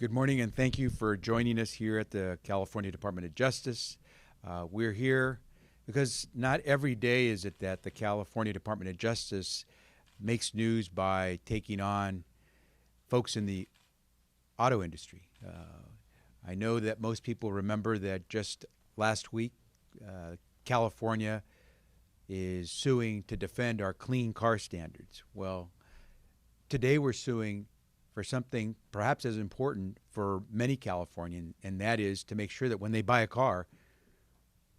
Good morning, and thank you for joining us here at the California Department of Justice. We're here because not every day is it that the California Department of Justice makes news by taking on folks in the auto industry. I know that most people remember that just last week, California is suing to defend our clean car standards. Well, today we're suing for something perhaps as important for many Californians, and that is to make sure that when they buy a car,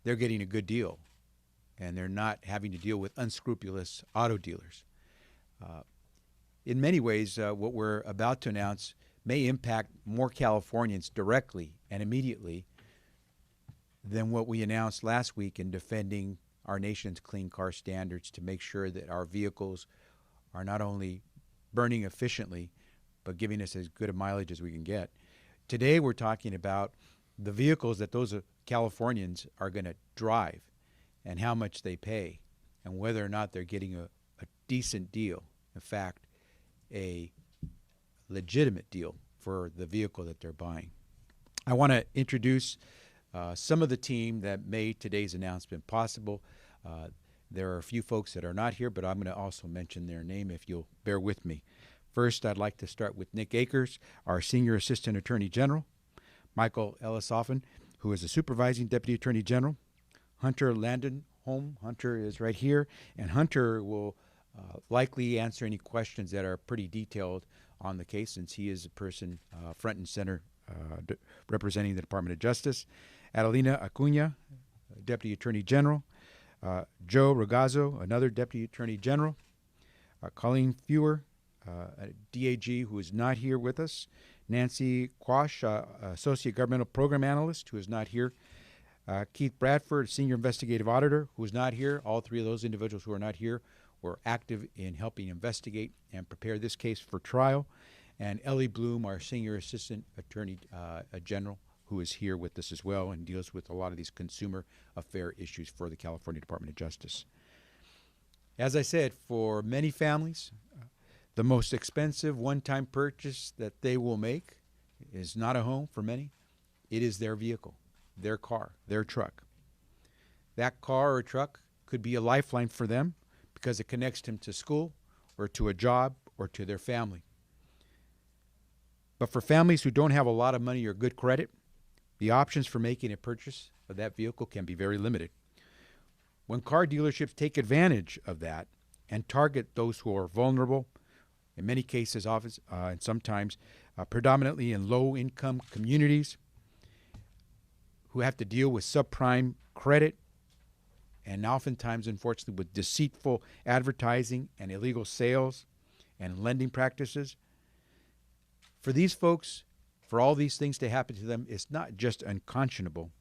they're getting a good deal and they're not having to deal with unscrupulous auto dealers. In many ways, what we're about to announce may impact more Californians directly and immediately than what we announced last week in defending our nation's clean car standards to make sure that our vehicles are not only burning efficiently, but giving us as good a mileage as we can get. Today we're talking about the vehicles that those Californians are going to drive and how much they pay and whether or not they're getting a decent deal. In fact, a legitimate deal for the vehicle that they're buying. I want to introduce some of the team that made today's announcement possible. There are a few folks that are not here, but I'm going to also mention their name if you'll bear with me. First, I'd like to start with Nick Akers, our Senior Assistant Attorney General, Michael Ellisoffen, who is the Supervising Deputy Attorney General, Hunter Landenholm. Hunter is right here, and Hunter will likely answer any questions that are pretty detailed on the case, since he is a person front and center representing the Department of Justice. Adelina Acuna, Deputy Attorney General, Joe Ragazzo, another Deputy Attorney General, Colleen Fewer, a DAG who is not here with us, Nancy Quash, Associate Governmental Program Analyst, who is not here, Keith Bradford, Senior Investigative Auditor, who is not here. All three of those individuals who are not here were active in helping investigate and prepare this case for trial, and Ellie Bloom, our Senior Assistant Attorney General, who is here with us as well and deals with a lot of these consumer affair issues for the California Department of Justice. As I said, for many families, the most expensive one-time purchase that they will make is not a home for many. It is their vehicle, their car, their truck. That car or truck could be a lifeline for them because it connects them to school or to a job or to their family. But for families who don't have a lot of money or good credit, the options for making a purchase of that vehicle can be very limited. When car dealerships take advantage of that and target those who are vulnerable, in many cases, and sometimes predominantly in low-income communities who have to deal with subprime credit and oftentimes, unfortunately, with deceitful advertising and illegal sales and lending practices. For these folks, for all these things to happen to them, it's not just unconscionable,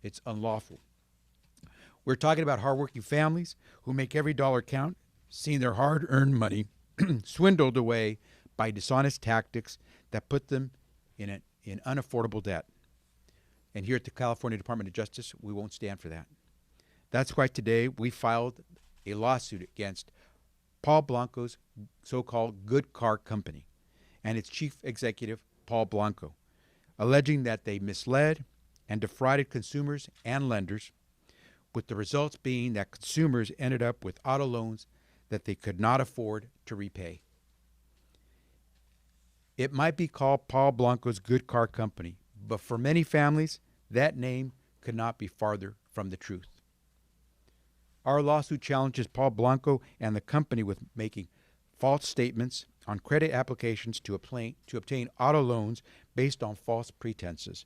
it's unlawful. We're talking about hardworking families who make every dollar count, seeing their hard-earned money swindled away by dishonest tactics that put them in unaffordable debt. And here at the California Department of Justice, we won't stand for that. That's why today we filed a lawsuit against Paul Blanco's so-called Good Car Company and its chief executive, Paul Blanco, alleging that they misled and defrauded consumers and lenders, with the results being that consumers ended up with auto loans that they could not afford to repay. It might be called Paul Blanco's Good Car Company, but for many families, that name could not be farther from the truth. Our lawsuit challenges Paul Blanco and the company with making false statements on credit applications to obtain auto loans based on false pretenses,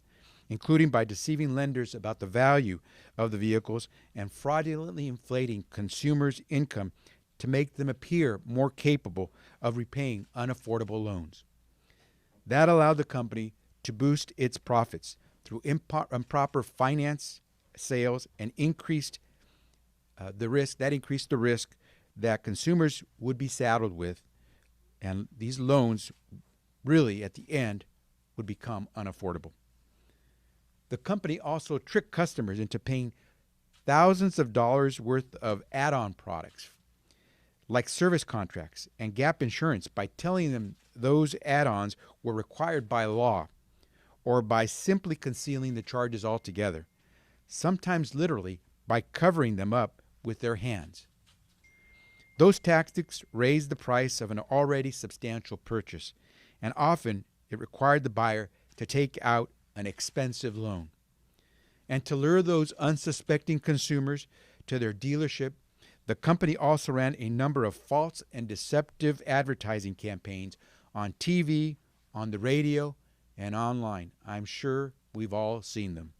including by deceiving lenders about the value of the vehicles and fraudulently inflating consumers' income to make them appear more capable of repaying unaffordable loans. That allowed the company to boost its profits through improper finance sales and increased the risk that consumers would be saddled with, and these loans really at the end would become unaffordable. The company also tricked customers into paying thousands of dollars worth of add-on products like service contracts and gap insurance by telling them those add-ons were required by law or by simply concealing the charges altogether, sometimes literally by covering them up with their hands. Those tactics raised the price of an already substantial purchase, and often it required the buyer to take out an expensive loan. And to lure those unsuspecting consumers to their dealership, the company also ran a number of false and deceptive advertising campaigns on TV, on the radio, and online. I'm sure we've all seen them.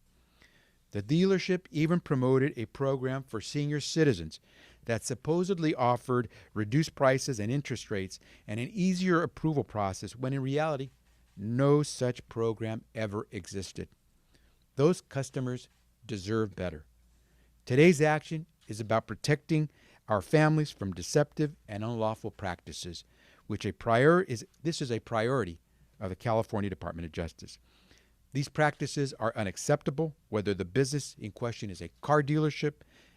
The dealership even promoted a program for senior citizens that supposedly offered reduced prices and interest rates and an easier approval process, when in reality, no such program ever existed. Those customers deserve better. Today's action is about protecting our families from deceptive and unlawful practices, which this is a priority of the California Department of Justice. These practices are unacceptable, whether the business in question is a car dealership,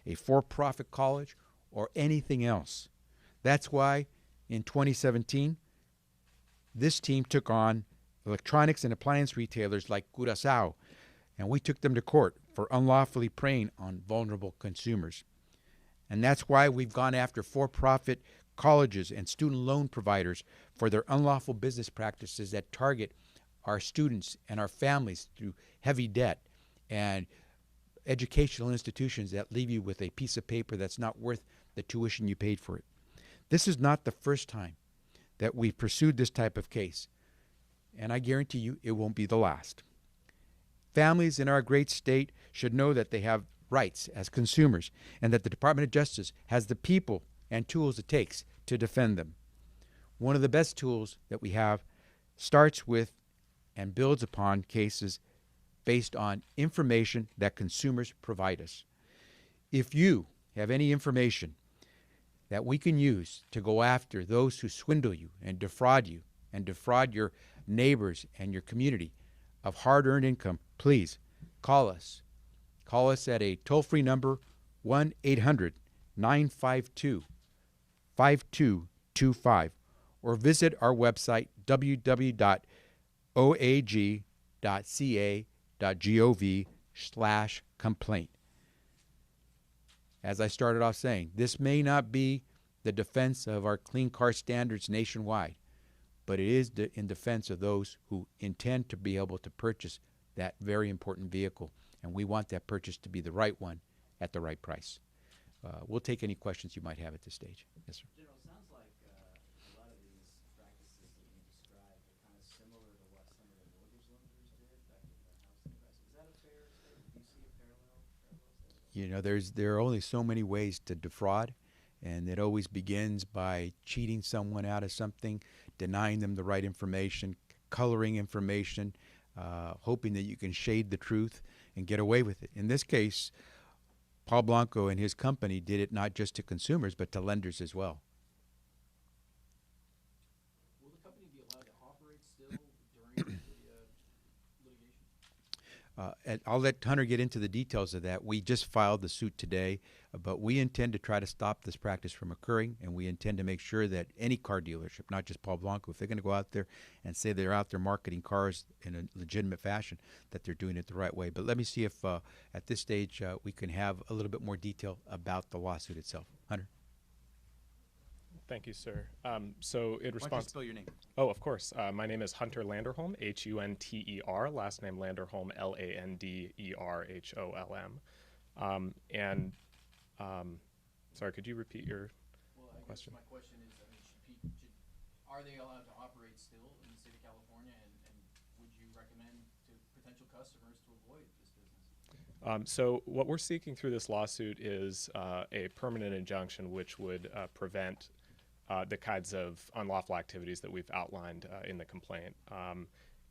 a for-profit college, or anything else. That's why in 2017, this team took on electronics and appliance retailers like Curaçao, and we took them to court for unlawfully preying on vulnerable consumers. And that's why we've gone after for-profit colleges and student loan providers for their unlawful business practices that target our students and our families through heavy debt and educational institutions that leave you with a piece of paper that's not worth the tuition you paid for it. This is not the first time that we've pursued this type of case, and I guarantee you it won't be the last. Families in our great state should know that they have rights as consumers and that the Department of Justice has the people and tools it takes to defend them. One of the best tools that we have starts with and builds upon cases based on information that consumers provide us. If you have any information that we can use to go after those who swindle you and defraud your neighbors and your community of hard-earned income, please call us. Call us at a toll-free number, 1-800-952-5225, or visit our website, www.oag.ca.gov/complaint. As I started off saying, this may not be the defense of our clean car standards nationwide, but it is in defense of those who intend to be able to purchase that very important vehicle. And we want that purchase to be the right one at the right price. We'll take any questions you might have at this stage. Yes, sir. General, it sounds like a lot of these practices that you described are kind of similar to what some of the mortgage lenders did back in the housing crisis. Is that a fair statement? Do you see a parallel statement? You know, there are only so many ways to defraud, and it always begins by cheating someone out of something, denying them the right information, coloring information, hoping that you can shade the truth and get away with it. In this case, Paul Blanco and his company did it not just to consumers, but to lenders as well. Will the company be allowed to operate still during the litigation? I'll let Hunter get into the details of that. We just filed the suit today, but we intend to try to stop this practice from occurring, and we intend to make sure that any car dealership, not just Paul Blanco, if they're going to go out there and say they're out there marketing cars in a legitimate fashion, that they're doing it the right way. But let me see if at this stage we can have a little bit more detail about the lawsuit itself. Hunter? Thank you, sir. So it Why don't you responds. spell your name? Oh, of course. My name is Hunter Landerholm, Hunter. Last name Landerholm, Landerholm. Sorry, could you repeat your question? My question is, are they allowed to operate still in the state of California, and would you recommend to potential customers to avoid this business? So what we're seeking through this lawsuit is a permanent injunction which would prevent the kinds of unlawful activities that we've outlined in the complaint,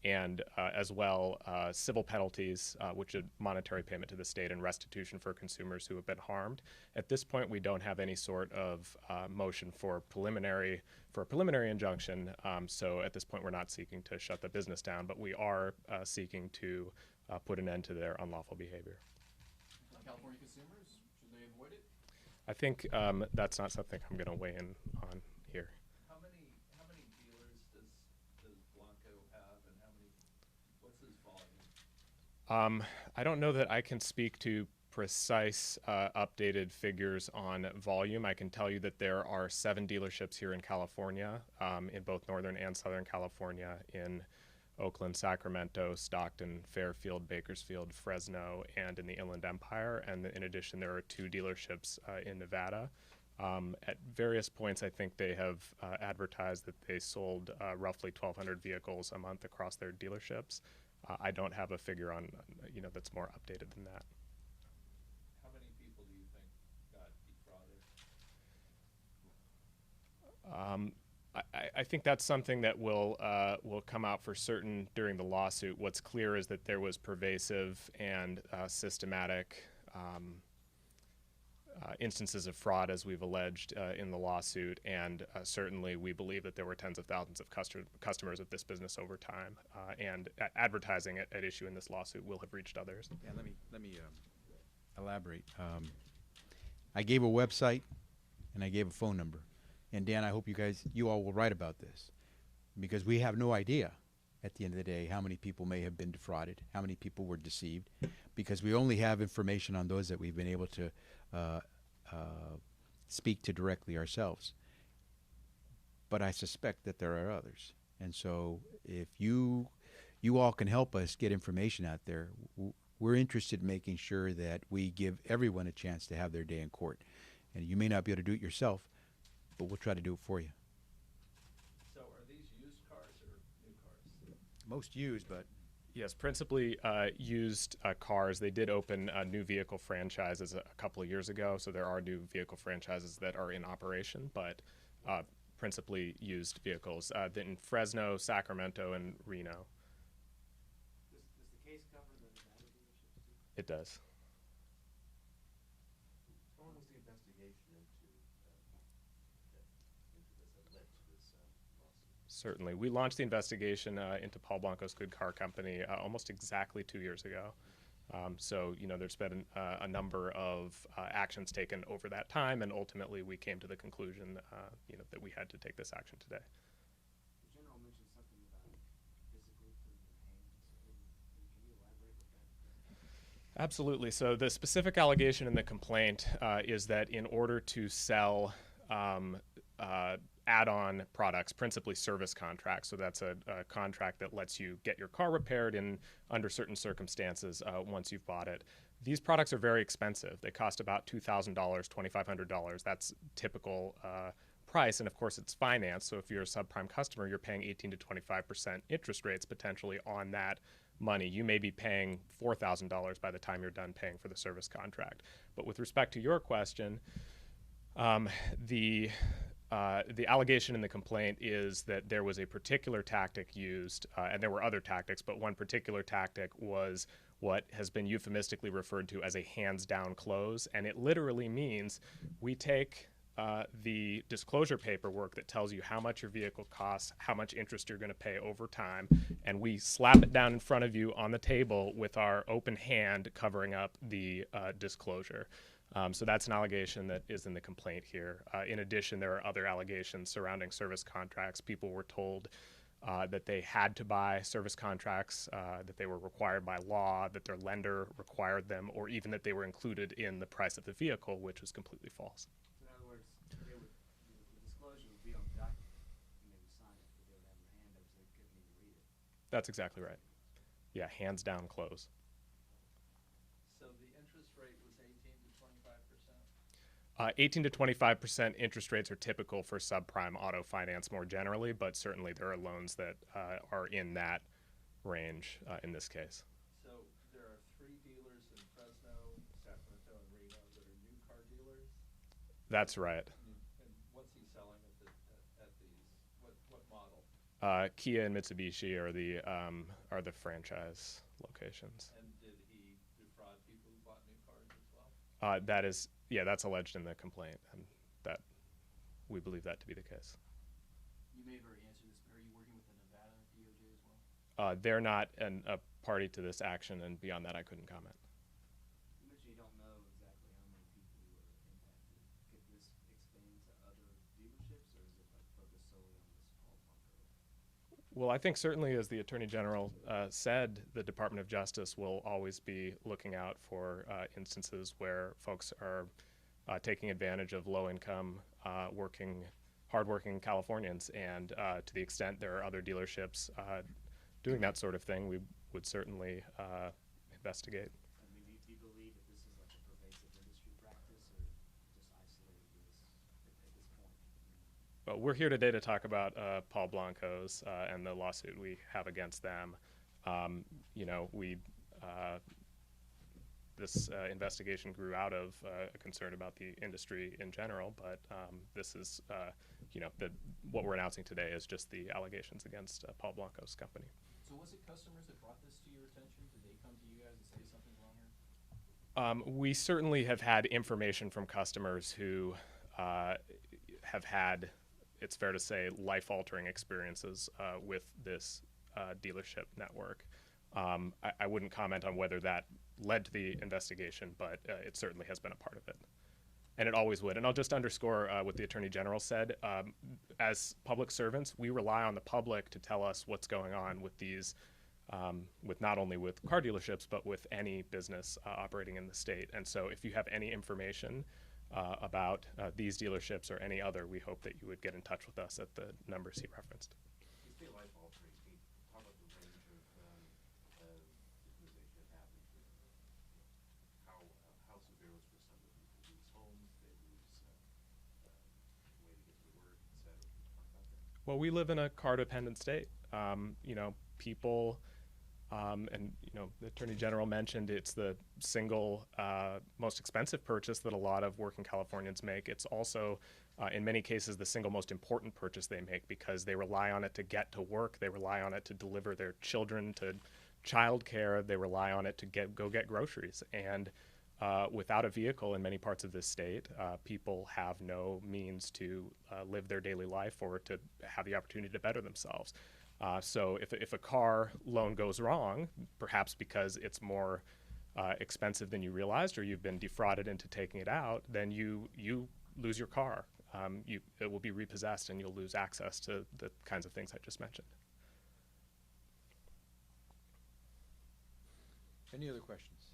and as well civil penalties, which are monetary payment to the state, and restitution for consumers who have been harmed. At this point, we don't have any sort of motion for a preliminary injunction, so at this point we're not seeking to shut the business down, but we are seeking to put an end to their unlawful behavior. California consumers, should they avoid it? I think that's not something I'm going to weigh in on here. How many dealers does Blanco have, and what's his volume? I don't know that I can speak to precise updated figures on volume. I can tell you that there are 7 dealerships here in California, in both Northern and Southern California, in Oakland, Sacramento, Stockton, Fairfield, Bakersfield, Fresno, and in the Inland Empire. And in addition, there are 2 dealerships in Nevada. At various points, I think they have advertised that they sold roughly 1,200 vehicles a month across their dealerships. I don't have a figure on, that's more updated than that. How many people do you think got defrauded? I think that's something that will come out for certain during the lawsuit. What's clear is that there was pervasive and systematic instances of fraud, as we've alleged in the lawsuit, and certainly we believe that there were tens of thousands of customers of this business over time, and advertising at issue in this lawsuit will have reached others. Yeah, let me elaborate. I gave a website and I gave a phone number, and Dan, I hope you all will write about this, because we have no idea at the end of the day how many people may have been defrauded, how many people were deceived, because we only have information on those that we've been able to speak to directly ourselves. But I suspect that there are others. And so if you all can help us get information out there, we're interested in making sure that we give everyone a chance to have their day in court. And you may not be able to do it yourself, but we'll try to do it for you. So are these used cars or new cars? Most used, but Yes, principally used cars. They did open new vehicle franchises a couple of years ago, so there are new vehicle franchises that are in operation, but principally used vehicles in Fresno, Sacramento, and Reno. Does the case cover the Nevada dealerships too? It does. How long was the investigation into this that led to this lawsuit? Certainly. We launched the investigation into Paul Blanco's Good Car Company almost exactly 2 years ago. So, there's been a number of actions taken over that time, and ultimately we came to the conclusion, that we had to take this action today. The general mentioned something about physically putting your hands. Can you elaborate with that? Absolutely. So the specific allegation in the complaint is that in order to sell add-on products, principally service contracts, so that's a contract that lets you get your car repaired under certain circumstances once you've bought it. These products are very expensive. They cost about $2,000, $2,500. That's typical price, and of course it's financed, so if you're a subprime customer, you're paying 18 to 25% interest rates potentially on that money. You may be paying $4,000 by the time you're done paying for the service contract. But with respect to your question, the allegation in the complaint is that there was a particular tactic used, and there were other tactics, but one particular tactic was what has been euphemistically referred to as a hands-down close, and it literally means we take the disclosure paperwork that tells you how much your vehicle costs, how much interest you're going to pay over time, and we slap it down in front of you on the table with our open hand covering up the disclosure. So that's an allegation that is in the complaint here. In addition, there are other allegations surrounding service contracts. People were told that they had to buy service contracts, that they were required by law, that their lender required them, or even that they were included in the price of the vehicle, which was completely false. So in other words, the disclosure would be on the document, and they would sign it, but they would have their hand up so they couldn't even read it. That's exactly right. Yeah, hands down close. So the interest rate was 18 to 25%? 18 to 25% interest rates are typical for subprime auto finance more generally, but certainly there are loans that are in that range in this case. So there are 3 dealers in Fresno, Sacramento, and Reno that are new car dealers? That's right. And what's he selling at these? What model? Kia and Mitsubishi are the franchise locations. And did he defraud people who bought new cars as well? That's alleged in the complaint, and that we believe that to be the case. You may have already answered this, but are you working with the Nevada DOJ as well? They're not a party to this action, and beyond that, I couldn't comment. You mentioned you don't know exactly how many people were impacted. Could this expand to other dealerships, or is it focused solely on this Paul Blanco? Well, I think certainly, as the Attorney General said, the Department of Justice will always be looking out for instances where folks are taking advantage of low-income, hardworking Californians. And to the extent there are other dealerships doing that sort of thing, we would certainly investigate. I mean, do you believe that this is like a pervasive industry practice or just isolated to this at this point? Well, we're here today to talk about Paul Blanco's and the lawsuit we have against them. You know, this investigation grew out of a concern about the industry in general, but this is, you know, what we're announcing today is just the allegations against Paul Blanco's company. So was it customers that brought this to your attention? Did they come to you guys and say something's wrong here? We certainly have had information from customers who have had, it's fair to say, life-altering experiences with this dealership network. I wouldn't comment on whether that led to the investigation, but it certainly has been a part of it. And it always would. And I'll just underscore what the Attorney General said. As public servants, we rely on the public to tell us what's going on with these, with not only with car dealerships, but with any business operating in the state. And so if you have any information about these dealerships or any other, we hope that you would get in touch with us at the numbers he referenced. You say life altering. Can you talk about the range of victimization that happened? How severe was for some of the people? Lose homes, they lose way to get to work, etc. Can you talk about that? Well, we live in a car-dependent state. You know, people, and you know, the Attorney General mentioned it's the single most expensive purchase that a lot of working Californians make. It's also, in many cases, the single most important purchase they make because they rely on it to get to work. They rely on it to deliver their children to childcare. They rely on it to go get groceries. And without a vehicle in many parts of this state, people have no means to live their daily life or to have the opportunity to better themselves. So if a car loan goes wrong, perhaps because it's more expensive than you realized or you've been defrauded into taking it out, then you lose your car. It will be repossessed and you'll lose access to the kinds of things I just mentioned. Any other questions?